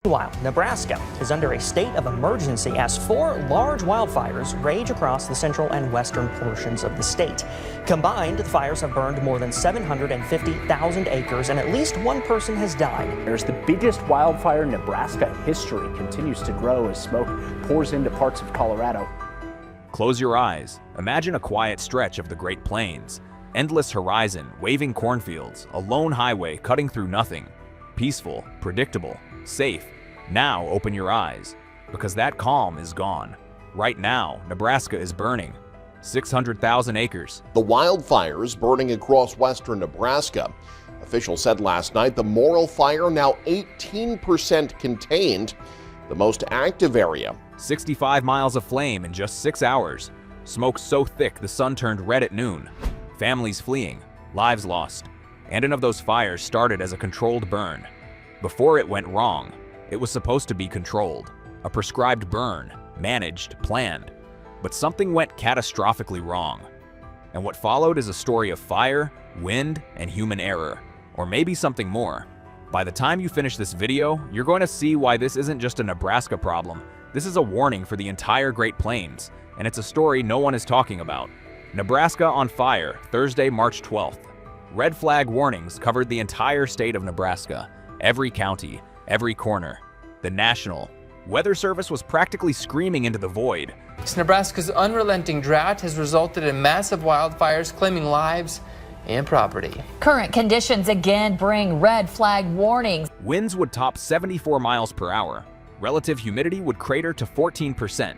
Meanwhile, Nebraska is under a state of emergency as 4 large wildfires rage across the central and western portions of the state. Combined, the fires have burned more than 750,000 acres and at least one person has died. There's the biggest wildfire in Nebraska history continues to grow as smoke pours into parts of Colorado. Close your eyes. Imagine a quiet stretch of the Great Plains. Endless horizon, waving cornfields, a lone highway cutting through nothing. Peaceful, predictable, safe. Now open your eyes, because that calm is gone. Right now, Nebraska is burning. 600,000 acres. The wildfires burning across western Nebraska. Officials said last night the Morrill fire now 18% contained, the most active area. 65 miles of flame in just 6 hours. Smoke so thick the sun turned red at noon. Families fleeing, lives lost. And none of those fires started as a controlled burn. Before it went wrong, it was supposed to be controlled. A prescribed burn, managed, planned. But something went catastrophically wrong. And what followed is a story of fire, wind, and human error. Or maybe something more. By the time you finish this video, you're going to see why this isn't just a Nebraska problem. This is a warning for the entire Great Plains, and it's a story no one is talking about. Nebraska on fire, Thursday, March 12th. Red flag warnings covered the entire state of Nebraska. Every county, every corner. The National Weather Service was practically screaming into the void. Nebraska's unrelenting drought has resulted in massive wildfires claiming lives and property. Current conditions again bring red flag warnings. Winds would top 74 miles per hour. Relative humidity would crater to 14%.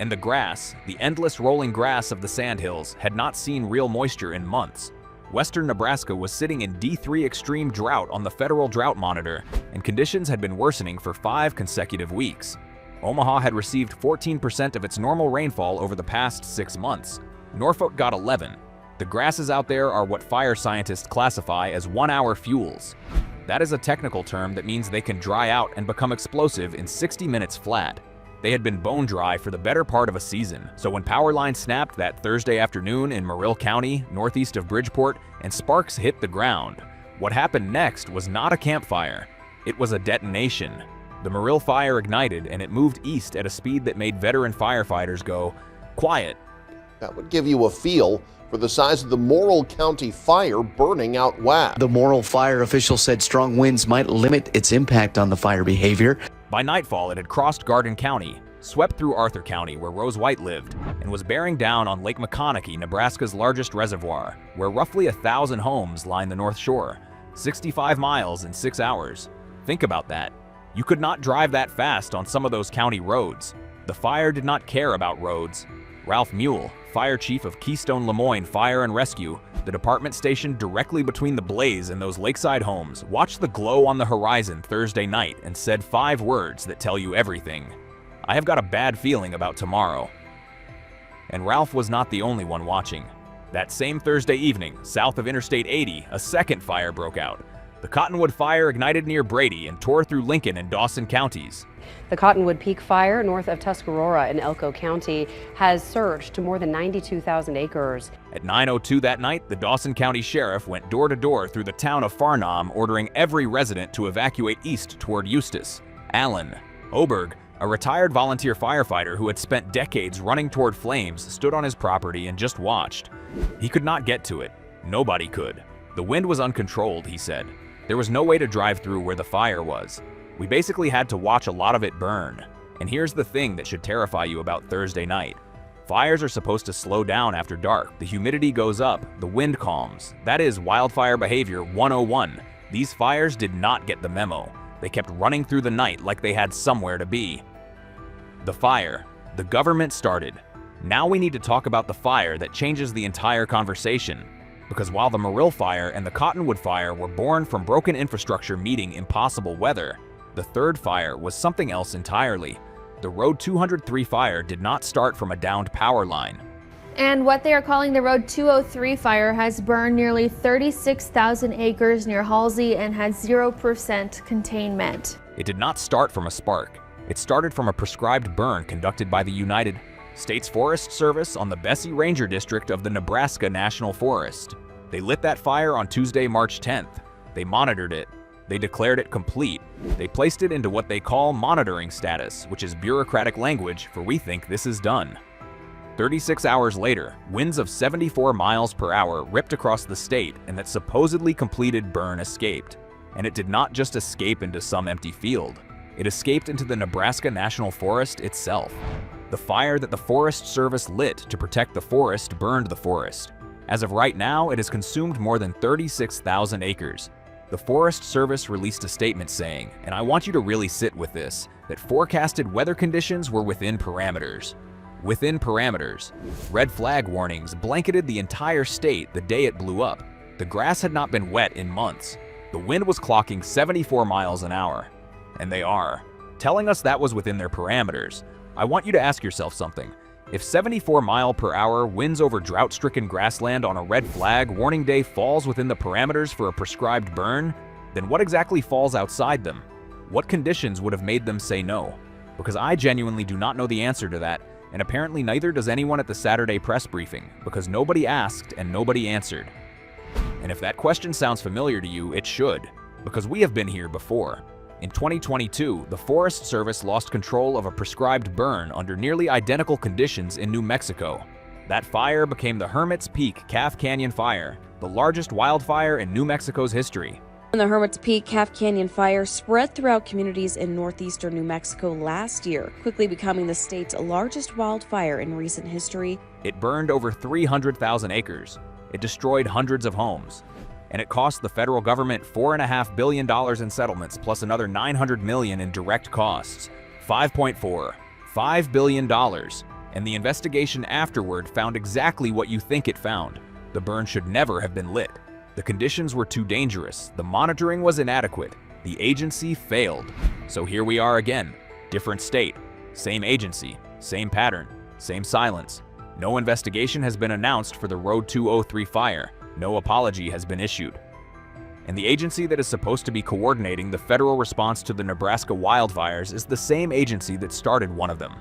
And the grass, the endless rolling grass of the sandhills, had not seen real moisture in months. Western Nebraska was sitting in D3 extreme drought on the federal drought monitor, and conditions had been worsening for 5 consecutive weeks. Omaha had received 14% of its normal rainfall over the past 6 months. Norfolk got 11. The grasses out there are what fire scientists classify as 1-hour fuels. That is a technical term that means they can dry out and become explosive in 60 minutes flat. They had been bone dry for the better part of a season, so when power lines snapped that Thursday afternoon in Morrill County, northeast of Bridgeport, and sparks hit the ground, what happened next was not a campfire. It was a detonation. The Morrill fire ignited and it moved east at a speed that made veteran firefighters go, "Quiet." That would give you a feel for the size of the Morrill County fire burning out west. The Morrill fire official said strong winds might limit its impact on the fire behavior. By nightfall, it had crossed Garden County, swept through Arthur County, where Rose White lived, and was bearing down on Lake McConaughey, Nebraska's largest reservoir, where roughly 1,000 homes line the North Shore. 65 miles in 6 hours. Think about that. You could not drive that fast on some of those county roads. The fire did not care about roads. Ralph Mule, fire chief of Keystone Lemoyne Fire and Rescue, the department stationed directly between the blaze and those lakeside homes, watched the glow on the horizon Thursday night and said 5 words that tell you everything. "I have got a bad feeling about tomorrow." And Ralph was not the only one watching. That same Thursday evening, south of Interstate 80, a second fire broke out. The Cottonwood Fire ignited near Brady and tore through Lincoln and Dawson counties. The Cottonwood Peak Fire north of Tuscarora in Elko County has surged to more than 92,000 acres. At 9:02 that night, the Dawson County Sheriff went door to door through the town of Farnham, ordering every resident to evacuate east toward Eustis. Allen Oberg, a retired volunteer firefighter who had spent decades running toward flames, stood on his property and just watched. He could not get to it. Nobody could. The wind was uncontrolled, he said. There was no way to drive through where the fire was. We basically had to watch a lot of it burn. And here's the thing that should terrify you about Thursday night. Fires are supposed to slow down after dark. The humidity goes up, the wind calms. That is wildfire behavior 101. These fires did not get the memo. They kept running through the night like they had somewhere to be. The fire. The government started. Now we need to talk about the fire that changes the entire conversation. Because while the Morrill fire and the Cottonwood fire were born from broken infrastructure meeting impossible weather, the third fire was something else entirely. The Road 203 fire did not start from a downed power line. And what they are calling the Road 203 fire has burned nearly 36,000 acres near Halsey and had 0% containment. It did not start from a spark. It started from a prescribed burn conducted by the United States Forest Service on the Bessie Ranger District of the Nebraska National Forest. They lit that fire on Tuesday, March 10th. They monitored it. They declared it complete. They placed it into what they call monitoring status, which is bureaucratic language for we think this is done. 36 hours later, winds of 74 miles per hour ripped across the state, and that supposedly completed burn escaped. And it did not just escape into some empty field. It escaped into the Nebraska National Forest itself. The fire that the Forest Service lit to protect the forest burned the forest. As of right now, it has consumed more than 36,000 acres. The Forest Service released a statement saying, and I want you to really sit with this, that forecasted weather conditions were within parameters. Within parameters. Red flag warnings blanketed the entire state the day it blew up. The grass had not been wet in months. The wind was clocking 74 miles an hour. And they are. Telling us that was within their parameters. I want you to ask yourself something. If 74-mile-per-hour winds over drought-stricken grassland on a red flag warning day falls within the parameters for a prescribed burn, then what exactly falls outside them? What conditions would have made them say no? Because I genuinely do not know the answer to that, and apparently neither does anyone at the Saturday press briefing, because nobody asked and nobody answered. And if that question sounds familiar to you, it should, because we have been here before. In 2022, the Forest Service lost control of a prescribed burn under nearly identical conditions in New Mexico. That fire became the Hermit's Peak Calf Canyon Fire, the largest wildfire in New Mexico's history. The Hermit's Peak Calf Canyon Fire spread throughout communities in northeastern New Mexico last year, quickly becoming the state's largest wildfire in recent history. It burned over 300,000 acres. It destroyed hundreds of homes. And it cost the federal government $4.5 billion in settlements plus another $900 million in direct costs. $5 billion. And the investigation afterward found exactly what you think it found. The burn should never have been lit. The conditions were too dangerous. The monitoring was inadequate. The agency failed. So here we are again. Different state. Same agency. Same pattern. Same silence. No investigation has been announced for the Road 203 fire. No apology has been issued. And the agency that is supposed to be coordinating the federal response to the Nebraska wildfires is the same agency that started one of them.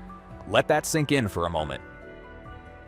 Let that sink in for a moment.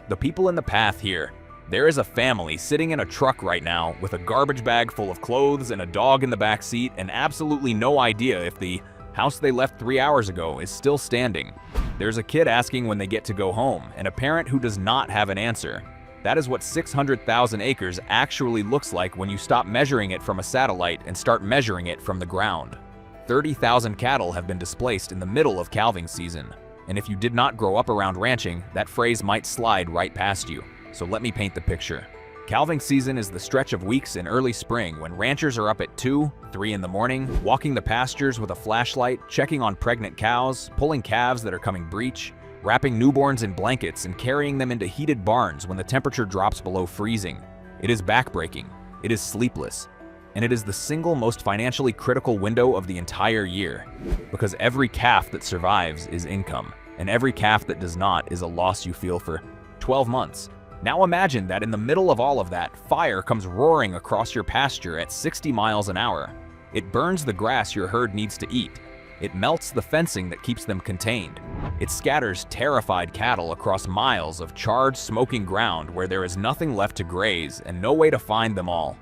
The people in the path here. There is a family sitting in a truck right now with a garbage bag full of clothes and a dog in the back seat and absolutely no idea if the house they left 3 hours ago is still standing. There's a kid asking when they get to go home and a parent who does not have an answer. That is what 600,000 acres actually looks like when you stop measuring it from a satellite and start measuring it from the ground. 30,000 cattle have been displaced in the middle of calving season. And if you did not grow up around ranching, that phrase might slide right past you. So let me paint the picture. Calving season is the stretch of weeks in early spring when ranchers are up at 2, 3 in the morning, walking the pastures with a flashlight, checking on pregnant cows, pulling calves that are coming breech, wrapping newborns in blankets and carrying them into heated barns when the temperature drops below freezing. It is backbreaking. It is sleepless. And it is the single most financially critical window of the entire year. Because every calf that survives is income, and every calf that does not is a loss you feel for 12 months. Now imagine that in the middle of all of that, fire comes roaring across your pasture at 60 miles an hour. It burns the grass your herd needs to eat. It melts the fencing that keeps them contained. It scatters terrified cattle across miles of charred, smoking ground where there is nothing left to graze and no way to find them all.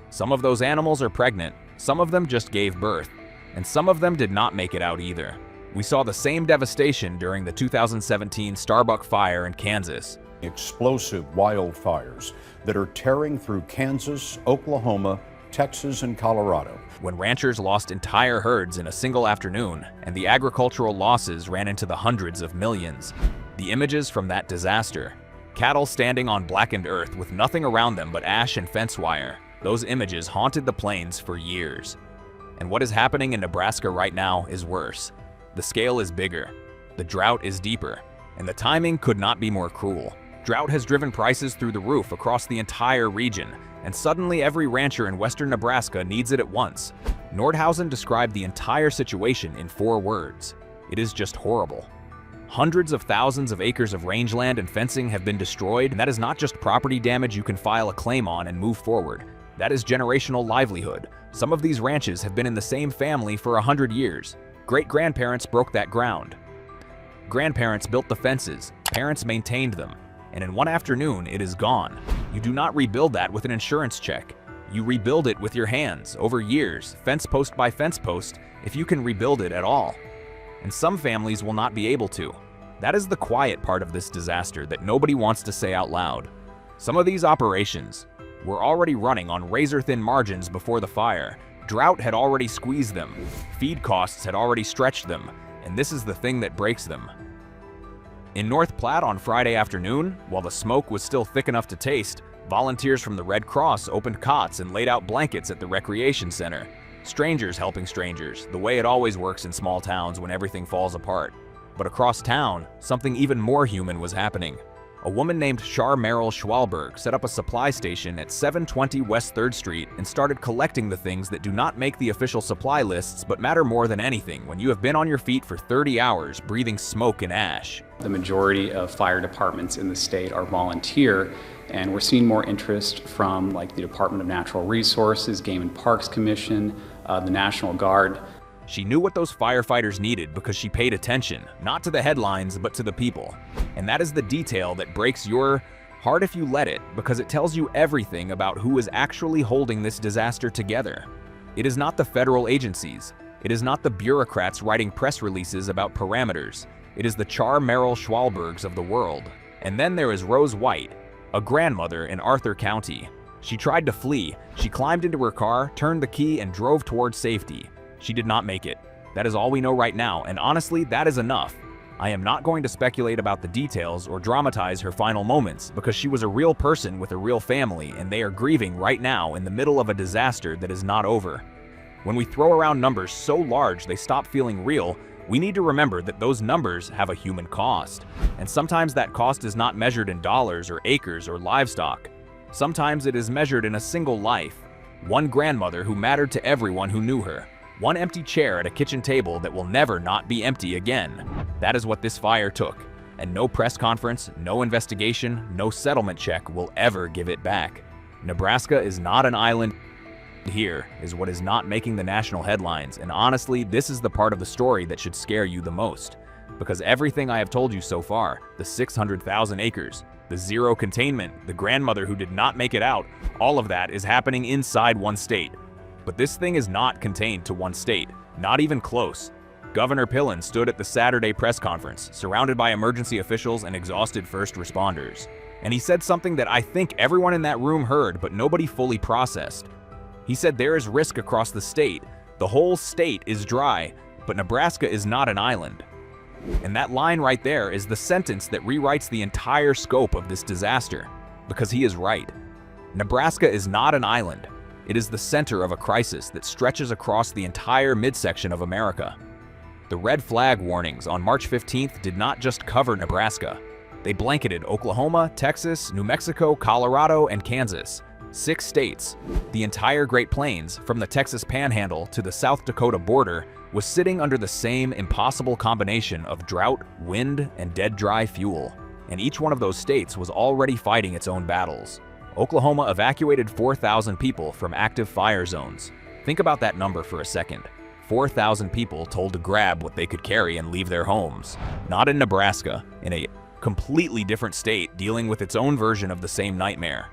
Some of those animals are pregnant, some of them just gave birth, and some of them did not make it out either. We saw the same devastation during the 2017 Starbuck fire in Kansas. Explosive wildfires that are tearing through Kansas, Oklahoma, Texas, and Colorado. When ranchers lost entire herds in a single afternoon, and the agricultural losses ran into the hundreds of millions. The images from that disaster. Cattle standing on blackened earth with nothing around them but ash and fence wire. Those images haunted the plains for years. And what is happening in Nebraska right now is worse. The scale is bigger, the drought is deeper, and the timing could not be more cruel. Drought has driven prices through the roof across the entire region, and suddenly every rancher in western Nebraska needs it at once. Nordhausen described the entire situation in 4 words. It is just horrible. Hundreds of thousands of acres of rangeland and fencing have been destroyed, and that is not just property damage you can file a claim on and move forward. That is generational livelihood. Some of these ranches have been in the same family for 100 years. Great-grandparents broke that ground. Grandparents built the fences, parents maintained them, and in one afternoon it is gone. You do not rebuild that with an insurance check. You rebuild it with your hands, over years, fence post by fence post, if you can rebuild it at all. And some families will not be able to. That is the quiet part of this disaster that nobody wants to say out loud. Some of these operations were already running on razor-thin margins before the fire. Drought had already squeezed them. Feed costs had already stretched them. And this is the thing that breaks them. In North Platte on Friday afternoon, while the smoke was still thick enough to taste, volunteers from the Red Cross opened cots and laid out blankets at the recreation center. Strangers helping strangers, the way it always works in small towns when everything falls apart. But across town, something even more human was happening. A woman named Char Merrill Schwalberg set up a supply station at 720 West 3rd Street and started collecting the things that do not make the official supply lists but matter more than anything when you have been on your feet for 30 hours breathing smoke and ash. The majority of fire departments in the state are volunteer, and we're seeing more interest from like the Department of Natural Resources, Game and Parks Commission, the National Guard. She knew what those firefighters needed because she paid attention, not to the headlines, but to the people. And that is the detail that breaks your heart if you let it, because it tells you everything about who is actually holding this disaster together. It is not the federal agencies. It is not the bureaucrats writing press releases about parameters. It is the Char Merrill Schwalbergs of the world. And then there is Rose White, a grandmother in Arthur County. She tried to flee. She climbed into her car, turned the key, and drove towards safety. She did not make it. That is all we know right now, and honestly, that is enough. I am not going to speculate about the details or dramatize her final moments, because she was a real person with a real family, and they are grieving right now in the middle of a disaster that is not over. When we throw around numbers so large they stop feeling real, we need to remember that those numbers have a human cost. And sometimes that cost is not measured in dollars or acres or livestock. Sometimes it is measured in a single life. One grandmother who mattered to everyone who knew her. One empty chair at a kitchen table that will never not be empty again. That is what this fire took. And no press conference, no investigation, no settlement check will ever give it back. Nebraska is not an island. Here is what is not making the national headlines, and honestly, this is the part of the story that should scare you the most. Because everything I have told you so far, the 600,000 acres, the zero containment, the grandmother who did not make it out, all of that is happening inside one state. But this thing is not contained to one state, not even close. Governor Pillen stood at the Saturday press conference, surrounded by emergency officials and exhausted first responders. And he said something that I think everyone in that room heard, but nobody fully processed. He said there is risk across the state. The whole state is dry, but Nebraska is not an island. And that line right there is the sentence that rewrites the entire scope of this disaster, because he is right. Nebraska is not an island. It is the center of a crisis that stretches across the entire midsection of America. The red flag warnings on March 15th did not just cover Nebraska. They blanketed Oklahoma, Texas, New Mexico, Colorado, and Kansas. 6 states. The entire Great Plains, from the Texas Panhandle to the South Dakota border, was sitting under the same impossible combination of drought, wind, and dead dry fuel. And each one of those states was already fighting its own battles. Oklahoma evacuated 4,000 people from active fire zones. Think about that number for a second. 4,000 people told to grab what they could carry and leave their homes. Not in Nebraska, in a completely different state dealing with its own version of the same nightmare.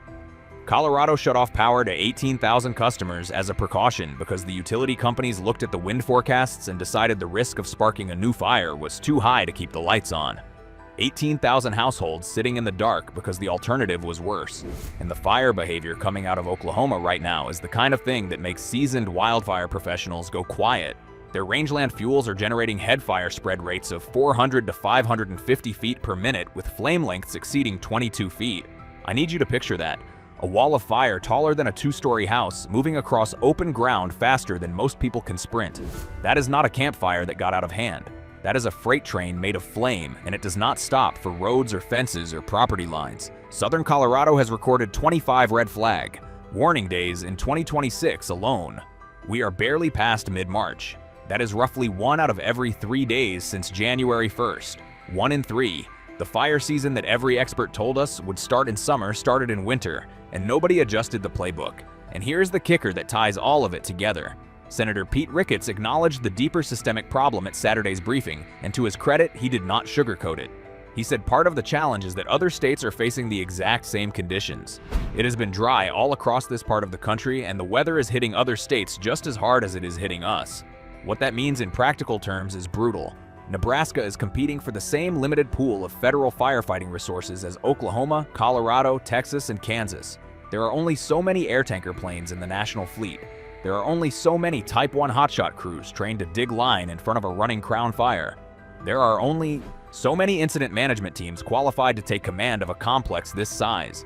Colorado shut off power to 18,000 customers as a precaution because the utility companies looked at the wind forecasts and decided the risk of sparking a new fire was too high to keep the lights on. 18,000 households sitting in the dark because the alternative was worse. And the fire behavior coming out of Oklahoma right now is the kind of thing that makes seasoned wildfire professionals go quiet. Their rangeland fuels are generating headfire spread rates of 400 to 550 feet per minute with flame lengths exceeding 22 feet. I need you to picture that. A wall of fire taller than a 2-story house moving across open ground faster than most people can sprint. That is not a campfire that got out of hand. That is a freight train made of flame, and it does not stop for roads or fences or property lines. Southern Colorado has recorded 25 red flag warning days in 2026 alone. We are barely past mid-March. That is roughly 1 out of every 3 days since January 1st. 1 in 3. The fire season that every expert told us would start in summer started in winter, and nobody adjusted the playbook. And here's the kicker that ties all of it together. Senator Pete Ricketts acknowledged the deeper systemic problem at Saturday's briefing, and to his credit, he did not sugarcoat it. He said part of the challenge is that other states are facing the exact same conditions. It has been dry all across this part of the country, and the weather is hitting other states just as hard as it is hitting us. What that means in practical terms is brutal. Nebraska is competing for the same limited pool of federal firefighting resources as Oklahoma, Colorado, Texas, and Kansas. There are only so many air tanker planes in the national fleet. There are only so many Type 1 hotshot crews trained to dig line in front of a running Crown fire. There are only so many incident management teams qualified to take command of a complex this size.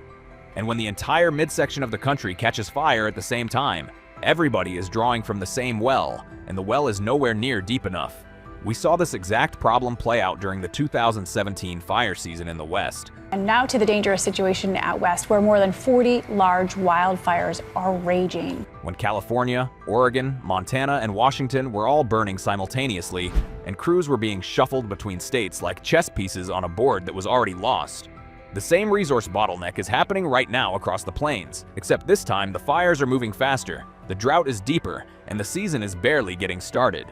And when the entire midsection of the country catches fire at the same time, everybody is drawing from the same well, and the well is nowhere near deep enough. We saw this exact problem play out during the 2017 fire season in the West. And now to the dangerous situation out west, where more than 40 large wildfires are raging. When California, Oregon, Montana, and Washington were all burning simultaneously, and crews were being shuffled between states like chess pieces on a board that was already lost. The same resource bottleneck is happening right now across the plains, except this time the fires are moving faster, the drought is deeper, and the season is barely getting started.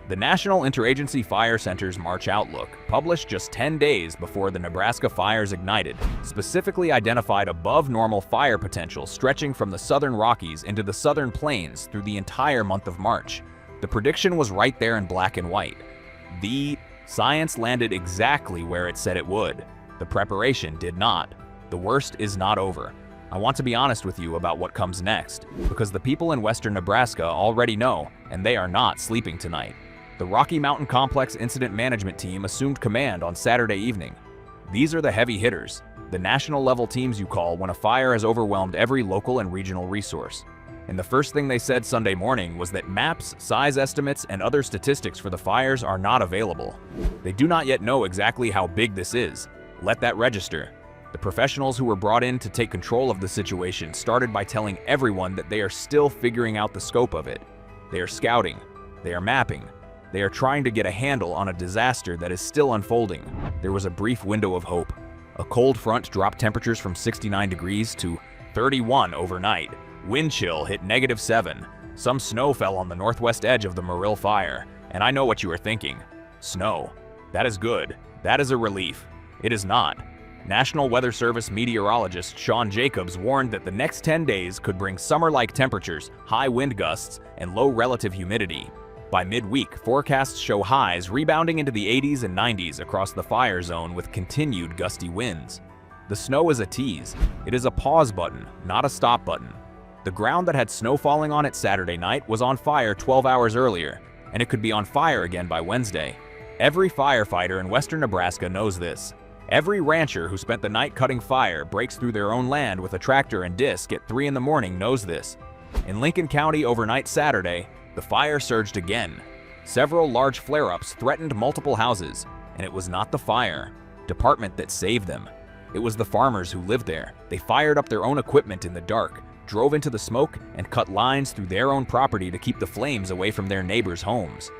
The National Interagency Fire Center's March Outlook, published just 10 days before the Nebraska fires ignited, specifically identified above normal fire potential stretching from the southern Rockies into the southern plains through the entire month of March. The prediction was right there in black and white. The science landed exactly where it said it would. The preparation did not. The worst is not over. I want to be honest with you about what comes next, because the people in western Nebraska already know, and they are not sleeping tonight. The Rocky Mountain Complex Incident Management Team assumed command on Saturday evening. These are the heavy hitters, the national-level teams you call when a fire has overwhelmed every local and regional resource. And the first thing they said Sunday morning was that maps, size estimates, and other statistics for the fires are not available. They do not yet know exactly how big this is. Let that register. The professionals who were brought in to take control of the situation started by telling everyone that they are still figuring out the scope of it. They are scouting. They are mapping. They are trying to get a handle on a disaster that is still unfolding. There was a brief window of hope. A cold front dropped temperatures from 69 degrees to 31 overnight. Wind chill hit -7. Some snow fell on the northwest edge of the Morrill fire. And I know what you are thinking. Snow. That is good. That is a relief. It is not. National Weather Service meteorologist Sean Jacobs warned that the next 10 days could bring summer-like temperatures, high wind gusts, and low relative humidity. By midweek, forecasts show highs rebounding into the 80s and 90s across the fire zone with continued gusty winds. The snow is a tease. It is a pause button, not a stop button. The ground that had snow falling on it Saturday night was on fire 12 hours earlier, and it could be on fire again by Wednesday. Every firefighter in western Nebraska knows this. Every rancher who spent the night cutting fire breaks through their own land with a tractor and disc at 3 in the morning knows this. In Lincoln County overnight Saturday, the fire surged again. Several large flare-ups threatened multiple houses, and it was not the fire department that saved them. It was the farmers who lived there. They fired up their own equipment in the dark, drove into the smoke, and cut lines through their own property to keep the flames away from their neighbors' homes.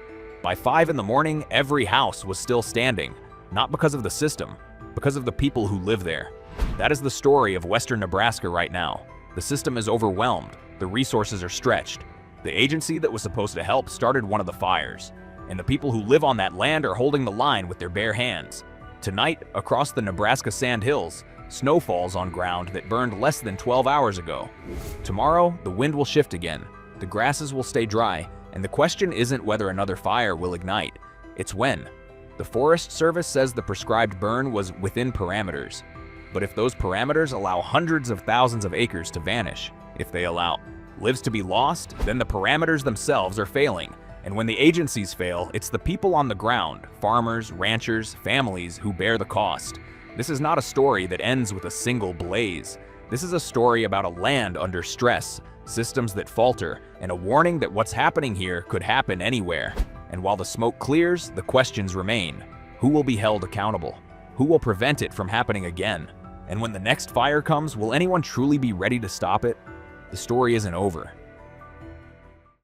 By 5 in the morning, every house was still standing, not because of the system, because of the people who live there. That is the story of western Nebraska right now. The system is overwhelmed. The resources are stretched. The agency that was supposed to help started one of the fires, and the people who live on that land are holding the line with their bare hands. Tonight, across the Nebraska Sand Hills, snow falls on ground that burned less than 12 hours ago. Tomorrow, the wind will shift again, the grasses will stay dry, and the question isn't whether another fire will ignite, it's when. The Forest Service says the prescribed burn was within parameters. But if those parameters allow hundreds of thousands of acres to vanish, if they allow lives to be lost, then the parameters themselves are failing. And when the agencies fail, it's the people on the ground, farmers, ranchers, families, who bear the cost. This is not a story that ends with a single blaze. This is a story about a land under stress, systems that falter, and a warning that what's happening here could happen anywhere. And while the smoke clears, the questions remain. Who will be held accountable? Who will prevent it from happening again? And when the next fire comes, will anyone truly be ready to stop it? The story isn't over.